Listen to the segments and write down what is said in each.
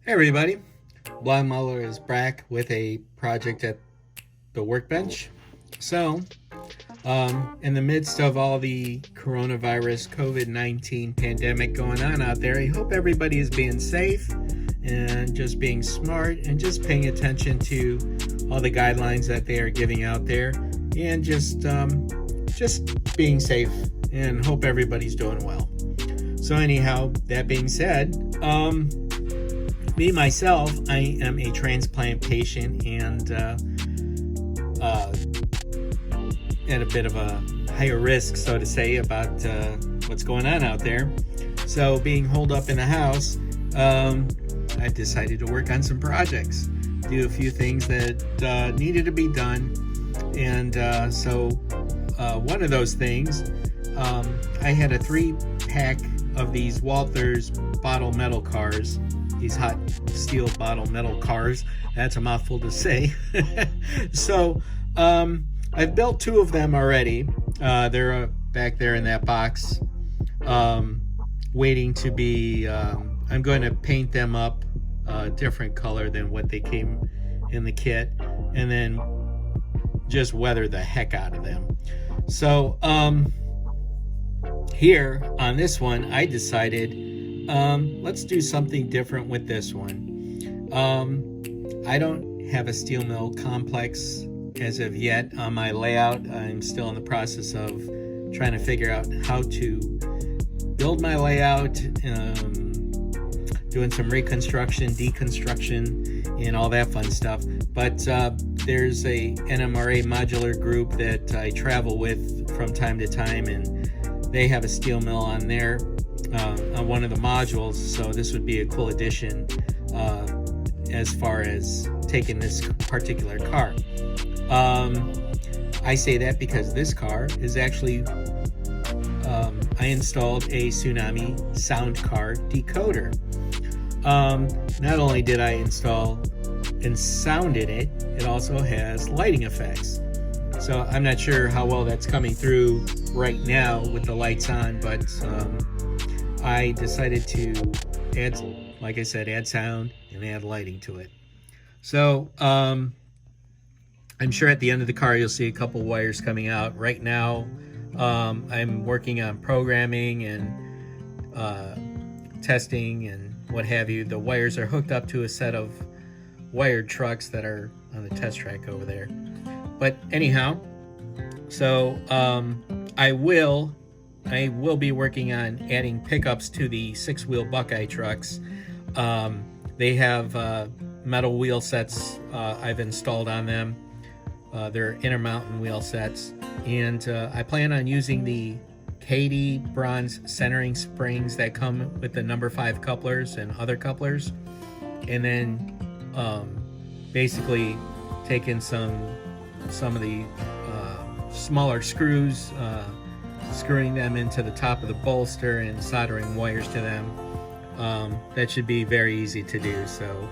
Hey everybody, Blind Muller is back with a project at the workbench. So, in the midst of all the coronavirus COVID-19 pandemic going on out there, I hope everybody is being safe and just being smart and just paying attention to all the guidelines that they are giving out there and just being safe, and hope everybody's doing well. So anyhow, that being said, me myself, I am a transplant patient and at a bit of a higher risk, so to say, about what's going on out there. So being holed up in the house, I decided to work on some projects, do a few things that needed to be done. And so one of those things, I had a 3-pack of these Walthers bottle metal cars, these hot steel bottle metal cars. That's a mouthful to say. So I've built 2 of them already. They're back there in that box, waiting to be, I'm going to paint them up a different color than what they came in the kit, and then just weather the heck out of them. So here on this one, I decided let's do something different with this one. I don't have a steel mill complex as of yet on my layout. I'm still in the process of trying to figure out how to build my layout, doing some reconstruction, deconstruction, and all that fun stuff. But there's a NMRA modular group that I travel with from time to time, and they have a steel mill on there, on one of the modules. So this would be a cool addition as far as taking this particular car. I say that because this car is actually, I installed a Tsunami Soundcar decoder. Not only did I install and sounded it, it also has lighting effects. So I'm not sure how well that's coming through right now with the lights on, but I decided to add, like I said, add sound and add lighting to it. So I'm sure at the end of the car you'll see a couple wires coming out. Right now I'm working on programming and testing and what have you. The wires are hooked up to a set of wired trucks that are on the test track over there. But anyhow, so I will be working on adding pickups to the 6-wheel Buckeye trucks. They have metal wheel sets I've installed on them. They're Intermountain wheel sets, and I plan on using the Katy bronze centering springs that come with the number 5 couplers and other couplers, and then basically taking some of the smaller screws, screwing them into the top of the bolster and soldering wires to them. That should be very easy to do, so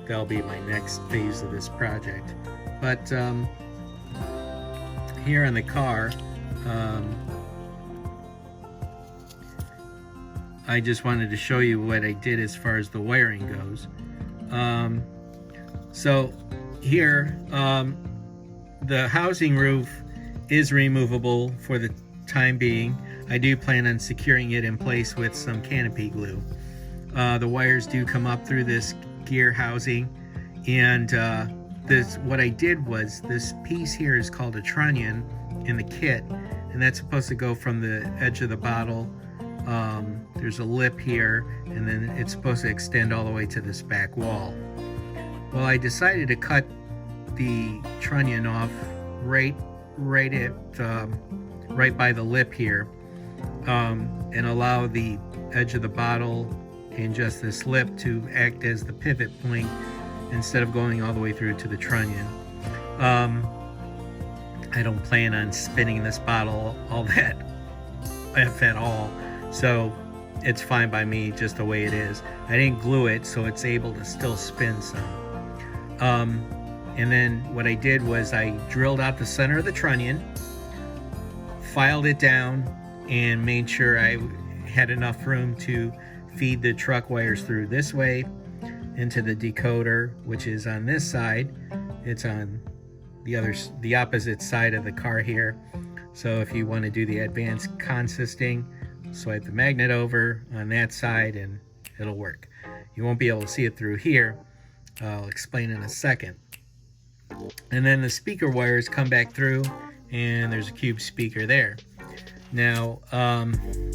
that'll be my next phase of this project. But here on the car, I just wanted to show you what I did as far as the wiring goes. So here, the housing roof is removable for the time being. I do plan on securing it in place with some canopy glue. The wires do come up through this gear housing, and what I did was, this piece here is called a trunnion in the kit, and that's supposed to go from the edge of the bottle. There's a lip here, and then it's supposed to extend all the way to this back wall. Well, I decided to cut the trunnion off right by the lip here, and allow the edge of the bottle and just this lip to act as the pivot point instead of going all the way through to the trunnion. I don't plan on spinning this bottle all that, if at all, so it's fine by me just the way it is. I didn't glue it, so it's able to still spin some. And then what I did was I drilled out the center of the trunnion, filed it down, and made sure I had enough room to feed the truck wires through this way into the decoder, which is on this side. It's on the opposite side of the car here. So if you want to do the advanced consisting, swipe the magnet over on that side and it'll work. You won't be able to see it through here. I'll explain in a second. And then the speaker wires come back through, and there's a cube speaker there. Now,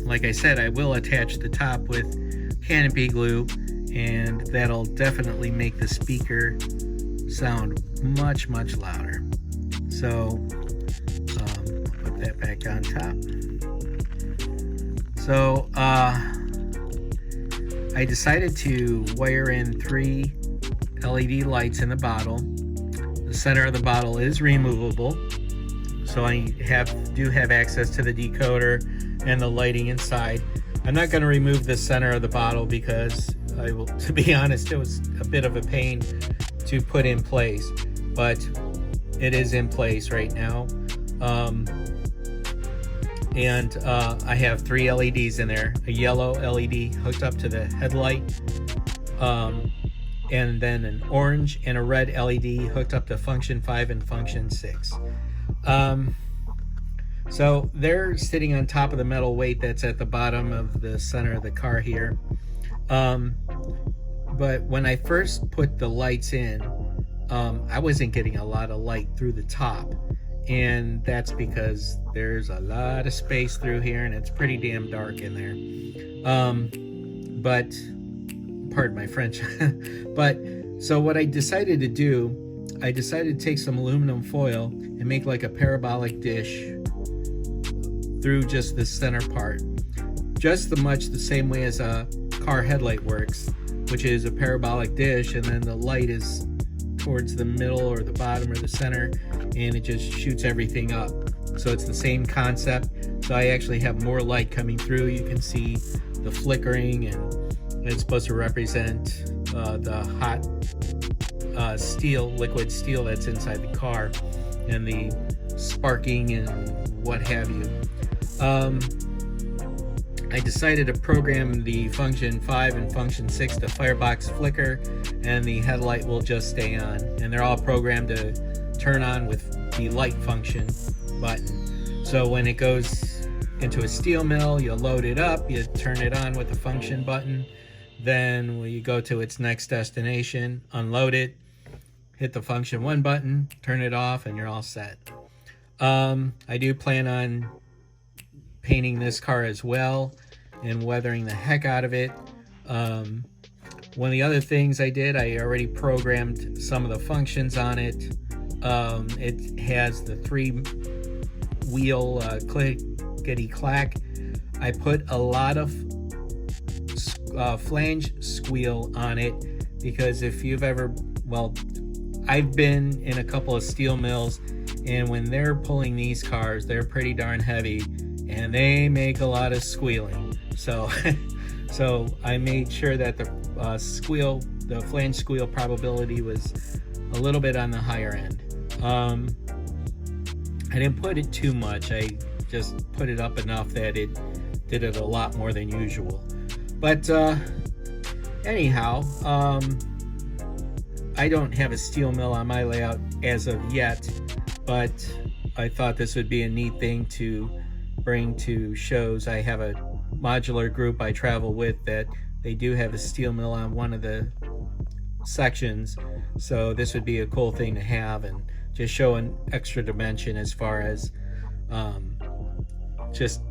like I said, I will attach the top with canopy glue, and that'll definitely make the speaker sound much, much louder. So, put that back on top. So, I decided to wire in 3 LED lights in the bottle. The center of the bottle is removable, so I do have access to the decoder and the lighting inside. I'm not going to remove the center of the bottle because to be honest, it was a bit of a pain to put in place, but it is in place right now. And I have 3 LEDs in there, a yellow LED hooked up to the headlight, and then an orange and a red LED hooked up to function 5 and function 6. So they're sitting on top of the metal weight that's at the bottom of the center of the car here. But when I first put the lights in, I wasn't getting a lot of light through the top, and that's because there's a lot of space through here and it's pretty damn dark in there. But pardon my French. But so what I decided to do, I decided to take some aluminum foil and make like a parabolic dish through just the center part, just much the same way as a car headlight works, which is a parabolic dish, and then the light is towards the middle or the bottom or the center, and it just shoots everything up. So it's the same concept. So I actually have more light coming through. You can see the flickering, and it's supposed to represent the hot liquid steel that's inside the car, and the sparking and what have you. I decided to program the function 5 and function 6 to firebox flicker, and the headlight will just stay on, and they're all programmed to turn on with the light function button. So when it goes into a steel mill, you load it up, you turn it on with the function button, then when you go to its next destination, unload it, hit the function 1 button, turn it off, and you're all set. I do plan on painting this car as well and weathering the heck out of it. One of the other things I did, I already programmed some of the functions on it. It has the 3-wheel clickety clack. I put a lot of flange squeal on it because if you've ever, well, I've been in a couple of steel mills, and when they're pulling these cars, they're pretty darn heavy and they make a lot of squealing. So so I made sure that the flange squeal probability was a little bit on the higher end. I didn't put it too much. I just put it up enough that it did it a lot more than usual. But anyhow, I don't have a steel mill on my layout as of yet, but I thought this would be a neat thing to bring to shows. I have a modular group I travel with that they do have a steel mill on one of the sections, so this would be a cool thing to have and just show an extra dimension as far as just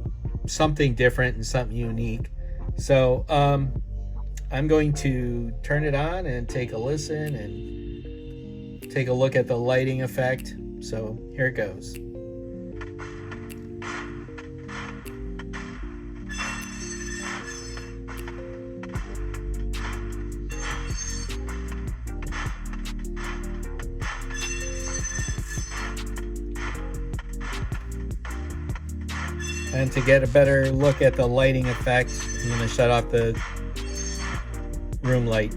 something different and something unique. So I'm going to turn it on and take a listen and take a look at the lighting effect. So here it goes. And to get a better look at the lighting effect, I'm going to shut off the room light.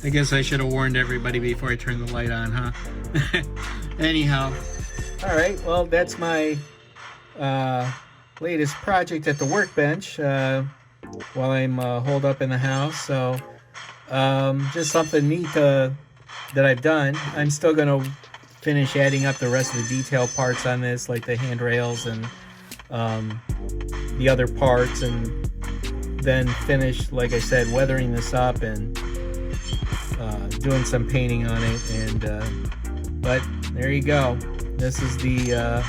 I guess I should have warned everybody before I turned the light on, huh? Anyhow, all right, well, that's my latest project at the workbench while I'm holed up in the house. So just something neat that I've done. I'm still going to finish adding up the rest of the detail parts on this, like the handrails and the other parts, and then finish, like I said, weathering this up and doing some painting on it. And but there you go. This is the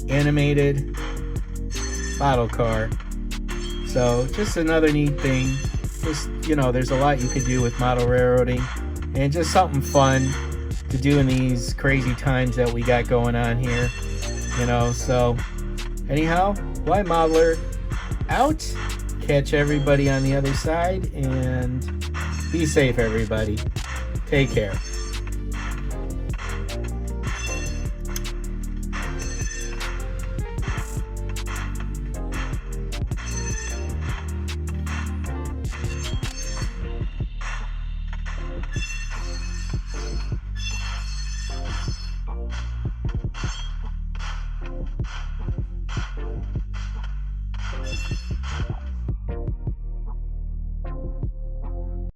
animated model car. So just another neat thing. Just, you know, there's a lot you could do with model railroading, and just something fun to do in these crazy times that we got going on here, you know. So anyhow, Why Modeler out. Catch everybody on the other side, and be safe, everybody. Take care.